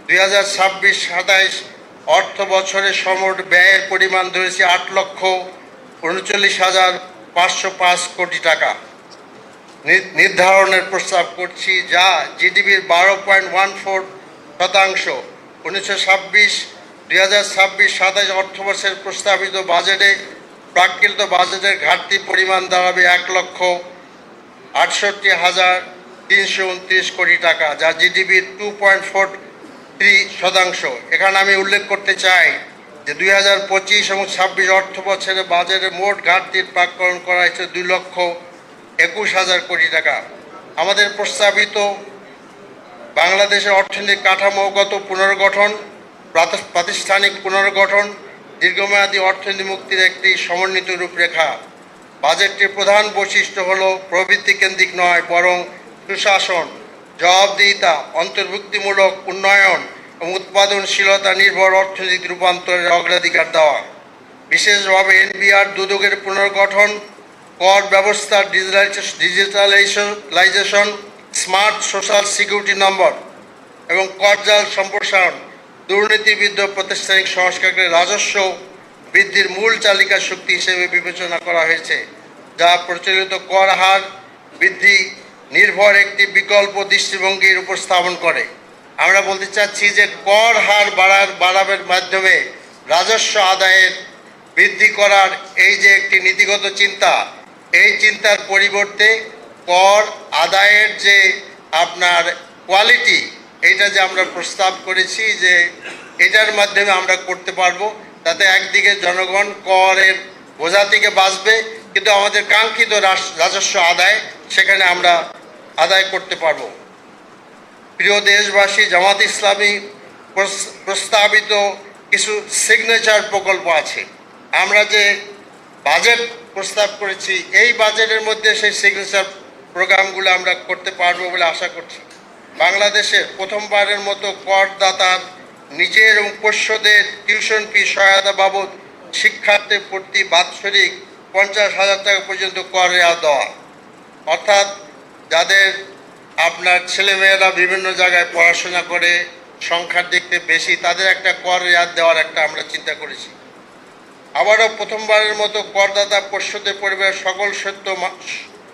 2026-27 অর্থ বছরে সমগ্র ব্যয়ের পরিমাণ ধরেছি 8,39,505 কোটি টাকা নির্ধারণের প্রস্তাব করছি, যা জিডিপির 12.14%। 2026-27 অর্থবর্ষের প্রস্তাবিত বাজেটে প্রাকৃত বাজেটের ঘাটতি পরিমাণ দাঁড়াবে 1,68,329 কোটি টাকা, যা জিডিপির 2.43%। এখানে আমি উল্লেখ করতে চাই যে 2025 এবং 26 অর্থ বছরের বাজেটের মোট ঘাটতির প্রাক্কলন করা হয়েছে 2,21,000 কোটি টাকা। আমাদের প্রস্তাবিত বাংলাদেশের অর্থনৈতিক কাঠামোগত পুনর্গঠন, প্রাতিষ্ঠানিক পুনর্গঠন, দীর্ঘমেয়াদী অর্থনীতি মুক্তির একটি সমন্বিত রূপরেখা। বাজেটটির প্রধান বৈশিষ্ট্য হল প্রবৃদ্ধি কেন্দ্রিক নয়, বরং সুশাসন, জবাবদিহিতা, অন্তর্ভুক্তিমূলক উন্নয়ন এবং উৎপাদনশীলতা নির্ভর অর্থনৈতিক রূপান্তরের অগ্রাধিকার দেওয়া। বিশেষভাবে এনবিআর দুদকের পুনর্গঠন, কর ব্যবস্থার ডিজিটালাইজেশন, স্মার্ট সোশ্যাল সিকিউরিটি নম্বর এবং করজাল সম্প্রসারণ, দুর্নীতিবিদ্ধ প্রাতিষ্ঠানিক সংস্কারকে রাজস্ব বৃদ্ধির মূল চালিকা শক্তি হিসেবে বিবেচনা করা হয়েছে, যা প্রচলিত কর হার বৃদ্ধি নির্ভর একটি বিকল্প দৃষ্টিভঙ্গির উপস্থাপন করে। আমরা বলতে চাচ্ছি যে কর হার বাড়ানোর মাধ্যমে রাজস্ব আদায়ের বৃদ্ধি করার এই যে একটি নীতিগত চিন্তা, এই চিন্তার পরিবর্তে কর আদায়ের যে আপনার কোয়ালিটি, এইটা যে আমরা প্রস্তাব করেছি যে এটার মাধ্যমে আমরা করতে পারবো, তাতে একদিকে জনগণ করের বোঝা থেকে বাঁচবে, কিন্তু আমাদের কাঙ্ক্ষিত রাজস্ব আদায় সেখানে আমরা আদায় করতে পারবো। প্রিয় দেশবাসী, জামাত ইসলামী প্রস্তাবিত কিছু সিগনেচার প্রকল্প আছে। আমরা যে বাজেট প্রস্তাব করেছি, এই বাজেটের মধ্যে সেই সিগনেচার প্রোগ্রামগুলো আমরা করতে পারবো বলে আশা করছি। বাংলাদেশের প্রথমবারের মতো করদাতার নিজের এবং পোষ্যদের টিউশন ফি সহায়তা বাবদ শিক্ষার্থীর প্রতি বাৎসরিক 50,000 টাকা পর্যন্ত কর রেয়াত দেওয়া, অর্থাৎ যাদের আপনার ছেলেমেয়েরা বিভিন্ন জায়গায় পড়াশোনা করে, সংখ্যার দিক থেকে বেশি, তাদের একটা কর রেয়াত দেওয়ার একটা আমরা চিন্তা করেছি। আবারও প্রথমবারের মতো করদাতা পোষ্যদের পরিবারের সকল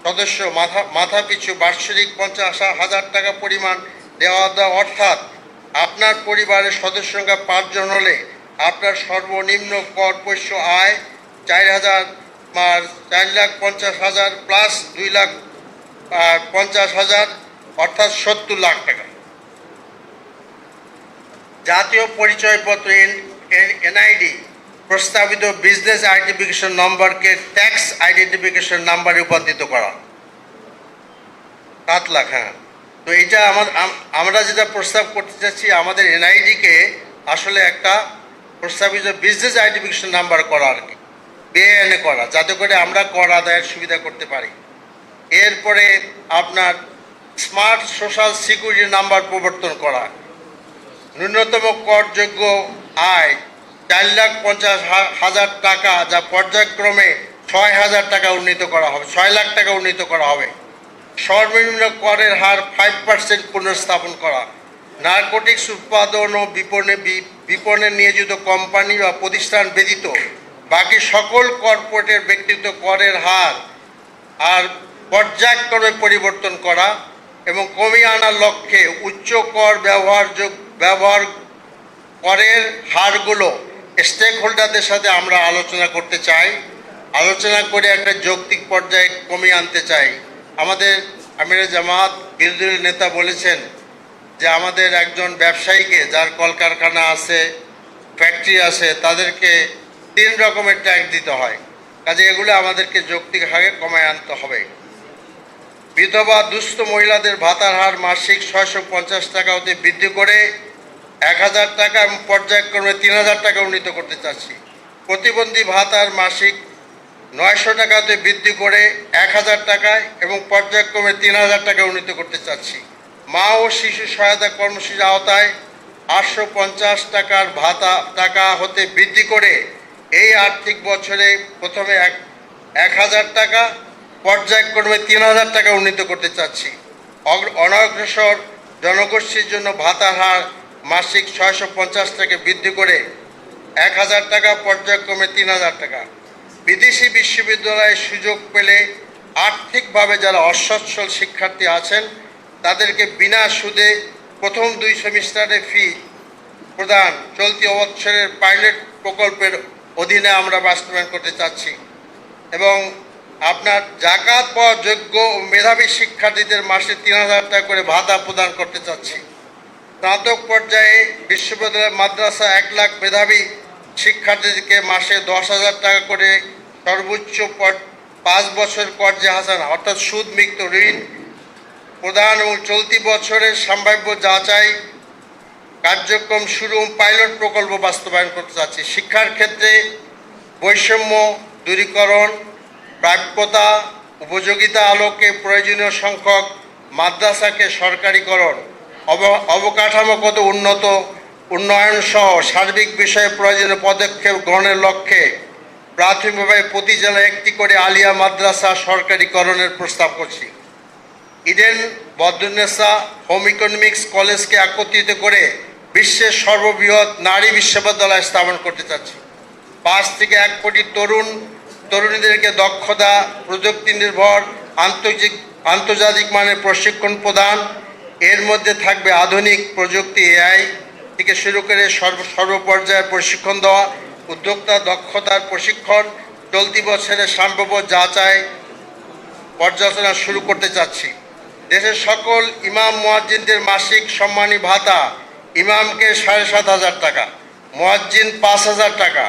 সদস্য মাথা পিছু বার্ষিক 50,000 টাকা পরিমাণ দেওয়া, অর্থাৎ আপনার পরিবারের সদস্য সংখ্যা 5 জন হলে আপনার সর্বনিম্ন কর পোষ্য আয় 4,50,000 প্লাস 2,50,000, অর্থাৎ 70 লাখ টাকা। জাতীয় পরিচয়পত্র এনআইডি প্রস্তাবিত বিজনেস আইডেন্টিফিকেশন নম্বরকে ট্যাক্স আইডেন্টিফিকেশন নাম্বারে রূপান্তরিত করা, 7 লাখ। হ্যাঁ, তো এইটা আমরা যেটা প্রস্তাব করতে চাচ্ছি, আমাদের এনআইডিকে আসলে একটা প্রস্তাবিত বিজনেস আইডেন্টিফিকেশন নাম্বার করা, আর কি বিএএনএ করা, যাতে করে আমরা কর আদায়ের সুবিধা করতে পারি। এরপরে আপনার স্মার্ট সোশ্যাল সিকিউরিটি নাম্বার প্রবর্তন করা, ন্যূনতম করযোগ্য আয় 4,50,000 টাকা, যা পর্যায়ক্রমে 6,000 টাকা উন্নীত করা হবে, 6 লাখ টাকা উন্নীত করা হবে। সর্বনিম্ন করের হার 5% পুনর্স্থাপন করা। নারকোটিক্স উৎপাদন ও বিপণনে নিয়োজিত কোম্পানি বা প্রতিষ্ঠান ব্যতীত বাকি সকল কর্পোরেটের ব্যক্তিগত করের হার আর পর্যায়ক্রমে পরিবর্তন করা এবং কমিয়ে আনার লক্ষ্যে উচ্চ কর ব্যবহার করের হারগুলো স্টেক হোল্ডারদের সাথে আমরা আলোচনা করতে চাই, আলোচনা করে একটা যৌক্তিক পর্যায়ে কমিয়ে আনতে চাই। আমাদের আমিরে জামাত বিরোধী নেতা বলেছেন যে আমাদের একজন ব্যবসায়ীকে, যার কলকারখানা আছে, ফ্যাক্টরি আছে, তাদেরকে 3 রকমের ট্যাক্স দিতে হয়, কাজে এগুলো আমাদেরকে যৌক্তিক হারে কমায় আনতে হবে। বিধবা দুস্থ মহিলাদের ভাতার হার মাসিক 650 টাকা হতে বৃদ্ধি করে 1,000 টাকা এবং পর্যায়ক্রমে 3,000 টাকা উন্নীত করতে চাচ্ছি। প্রতিবন্ধী ভাতার মাসিক 900 টাকাতে বৃদ্ধি করে 1,000 টাকায় এবং পর্যায়ক্রমে 3,000 টাকা উন্নীত করতে চাচ্ছি। মা ও শিশু সহায়তা কর্মসূচির আওতায় 850 টাকার ভাতা টাকা হতে বৃদ্ধি করে এই আর্থিক বছরে প্রথমে 1,000 টাকা, পর্যায়ক্রমে 3,000 টাকা উন্নীত করতে চাচ্ছি। অনগ্রসর জনগোষ্ঠীর জন্য ভাতার হার মাসিক 650 টাকা বৃদ্ধি করে 1000 টাকা, পর্যায়ক্রমে 3000 টাকা। বিদেশি বিশ্ববিদ্যালয়ে সুযোগ পেলে আর্থিকভাবে যারা অসচ্ছল শিক্ষার্থী আছেন তাদেরকে বিনা সুদে প্রথম 2 সেমিস্টারে ফি প্রদান চলতি বছরের পাইলট প্রকল্পের অধীনে আমরা বাস্তবায়ন করতে চাচ্ছি। এবং আপনার জাকাত পাওয়া যোগ্য ও মেধাবী শিক্ষার্থীদের মাসে 3000 টাকা করে ভাতা প্রদান করতে চাচ্ছি। স্নাতক পর্যায়ে বিশ্ববিদ্যালয় মাদ্রাসা 1 লাখ মেধাবী শিক্ষার্থীদেরকে মাসে 10,000 টাকা করে সর্বোচ্চ 5 বছর কর্জে হাসানা অর্থাৎ সুদমুক্ত ঋণ প্রদান এবং চলতি বছরের সম্ভাব্য যাচাই কার্যক্রম শুরু পাইলট প্রকল্প বাস্তবায়ন করতে চাচ্ছি। শিক্ষার ক্ষেত্রে বৈষম্য দূরীকরণ, প্রাপ্যতা উপযোগিতা আলোকে প্রয়োজনীয় সংখ্যক মাদ্রাসাকে সরকারিকরণ, অবকাঠামোগত উন্নয়ন সহ সার্বিক বিষয়ে প্রয়োজনীয় পদক্ষেপ গ্রহণের লক্ষ্যে প্রাথমিকভাবে প্রতি জেলায় 1টি করে আলিয়া মাদ্রাসা সরকারিকরণের প্রস্তাব করছি। ইডেন বদরুন্নেসা হোম ইকোনমিক্স কলেজকে একত্রিত করে বিশ্বের সর্ববৃহৎ নারী বিশ্ববিদ্যালয় স্থাপন করতে চাচ্ছি। 5 থেকে 1 কোটি তরুণীদেরকে দক্ষতা প্রযুক্তি নির্ভর আন্তর্জাতিক মানের প্রশিক্ষণ প্রদান। এর মধ্যে থাকবে আধুনিক প্রযুক্তি, এআই থেকে শুরু করে সর্বপর্যায়ের প্রশিক্ষণ দেওয়া, উদ্যোক্তা দক্ষতার প্রশিক্ষণ। চলতি বছরের সম্ভাব্য যাচাই পর্যালোচনা শুরু করতে চাচ্ছি। দেশের সকল ইমাম মুয়াজ্জিনদের মাসিক সম্মানী ভাতা ইমামকে 7,500 টাকা, মুয়াজ্জিন 5,000 টাকা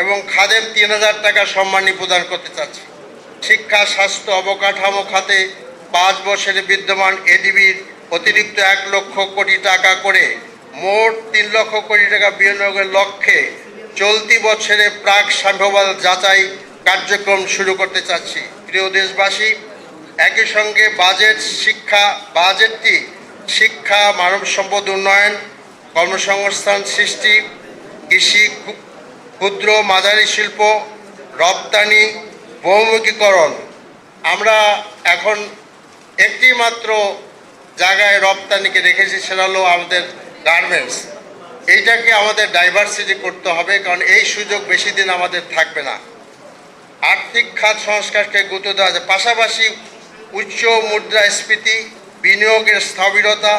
এবং খাদেম 3,000 টাকা সম্মানী প্রদান করতে চাচ্ছি। শিক্ষা, স্বাস্থ্য, অবকাঠামো খাতে 5 বছরে বিদ্যমান এডিবির অতিরিক্ত 1 লক্ষ কোটি টাকা করে মোট 3 লক্ষ কোটি টাকা বিনিয়োগের লক্ষ্যে চলতি বছরে প্রাক সম্ভাব্য যাচাই কার্যক্রম শুরু করতে চাচ্ছি। প্রিয় দেশবাসী, একই সঙ্গে বাজেটটি শিক্ষা, মানব সম্পদ উন্নয়ন, কর্মসংস্থান সৃষ্টি, কৃষি, ক্ষুদ্র মাঝারি শিল্প, রপ্তানি, বহুমুখীকরণ। আমরা এখন একটি মাত্র জায়গায় রপ্তানিকে রেখেছি, সেটা হলো আমাদের গার্মেন্টস। এইটাকে আমাদের ডাইভার্সিটি করতে হবে, কারণ এই সুযোগ বেশি দিন আমাদের থাকবে না। আর্থিক খাত সংস্কারকে গুরুত্ব দেওয়া যায়, পাশাপাশি উচ্চ মুদ্রাস্ফীতি, বিনিয়োগের স্থবিরতা,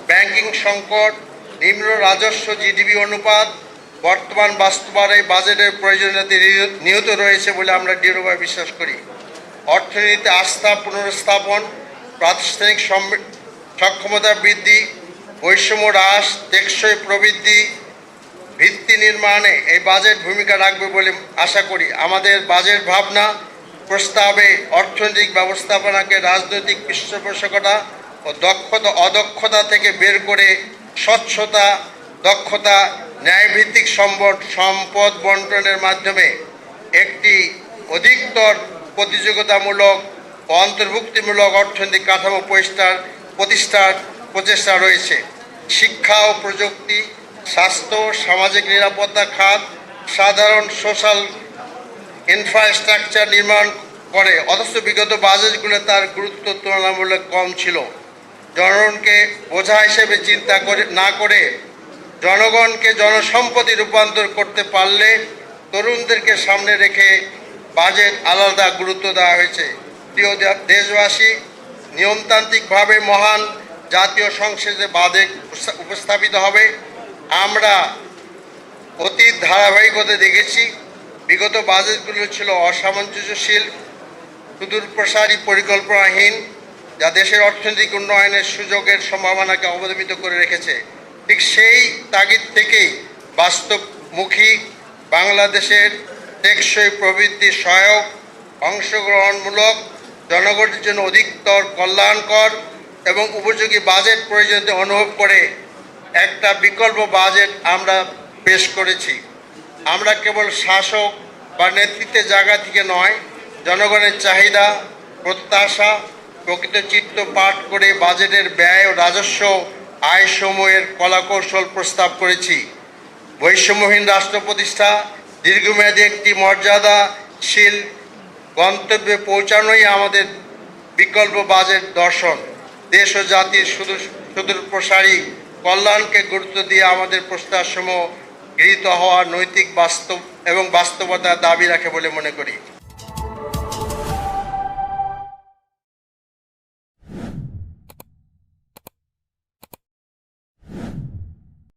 ব্যাংকিং সংকট, নিম্ন রাজস্ব জিডিপি অনুপাত বর্তমান বাস্তবায়নে বাজেটের প্রয়োজনীয়তা নিহিত রয়েছে বলে আমরা দৃঢ়ভাবে বিশ্বাস করি। অর্থনীতিতে আস্থা পুনরস্থাপন, প্রাতিষ্ঠানিক সক্ষমতা বৃদ্ধি, বৈষম্য হ্রাস, টেকসই প্রবৃদ্ধি ভিত্তি নির্মাণে এই বাজেট ভূমিকা রাখবে বলে আশা করি। আমাদের বাজেট ভাবনা প্রস্তাবে অর্থনৈতিক ব্যবস্থাপনাকে রাজনৈতিক পৃষ্ঠপোষকতা ও অদক্ষতা থেকে বের করে স্বচ্ছতা, দক্ষতা, ন্যায়ভিত্তিক সম্পদ বন্টনের মাধ্যমে একটি অধিকতর প্রতিযোগিতামূলক ও অন্তর্ভুক্তিমূলক অর্থনৈতিক কাঠামো প্রতিষ্ঠার প্রচেষ্টা রয়েছে। শিক্ষা ও প্রযুক্তি, স্বাস্থ্য, সামাজিক নিরাপত্তা খাত, সাধারণ সোশ্যাল ইনফ্রাস্ট্রাকচার নির্মাণ করে, অথচ বিগত বাজেটগুলো তার গুরুত্ব তুলনামূলক কম ছিল। জনগণকে বোঝা হিসেবে চিন্তা না করে জনগণকে জনসম্পদে রূপান্তর করতে পারলে তরুণদেরকে সামনে রেখে বাজেট আলাদা গুরুত্ব দেওয়া হয়েছে। প্রিয় দেশবাসী, নিয়মতান্ত্রিকভাবে মহান জাতীয় সংসদে বাজেট উপস্থাপিত হবে। আমরা অতীত ধারাবাহিকতা দেখেছি, বিগত বাজেটগুলো ছিল অসামঞ্জস্যশীল, সুদূরপ্রসারী, পরিকল্পনাহীন, যা দেশের অর্থনৈতিক উন্নয়নের সুযোগের সম্ভাবনাকে অবদমিত করে রেখেছে। ঠিক সেই তাগিদ থেকেই বাস্তবমুখী বাংলাদেশের টেকসই প্রবৃদ্ধি সহায়ক, অংশগ্রহণমূলক, জনগণের জন্য অধিকতর কল্যাণকর এবং উপযোগী বাজেট প্রয়োজনীয়তা অনুভব করে একটা বিকল্প বাজেট আমরা পেশ করেছি। আমরা কেবল শাসক বা নেতৃত্বের জায়গা থেকে নয়, জনগণের চাহিদা, প্রত্যাশা, প্রকৃত চিত্র পাঠ করে বাজেটের ব্যয় ও রাজস্ব আয়সমূহের কলাকৌশল প্রস্তাব করেছি। বৈষম্যহীন রাষ্ট্র প্রতিষ্ঠা, দীর্ঘমেয়াদী একটি মর্যাদাশীল গন্তব্যে পৌঁছানোই আমাদের বিকল্প বাজেট দর্শন। দেশ ও জাতির সুদূরপ্রসারী কল্যাণকে গুরুত্ব দিয়ে আমাদের প্রস্তাবসমূহ গৃহীত হওয়া নৈতিক বাস্তবতার দাবি রাখে বলে মনে করি।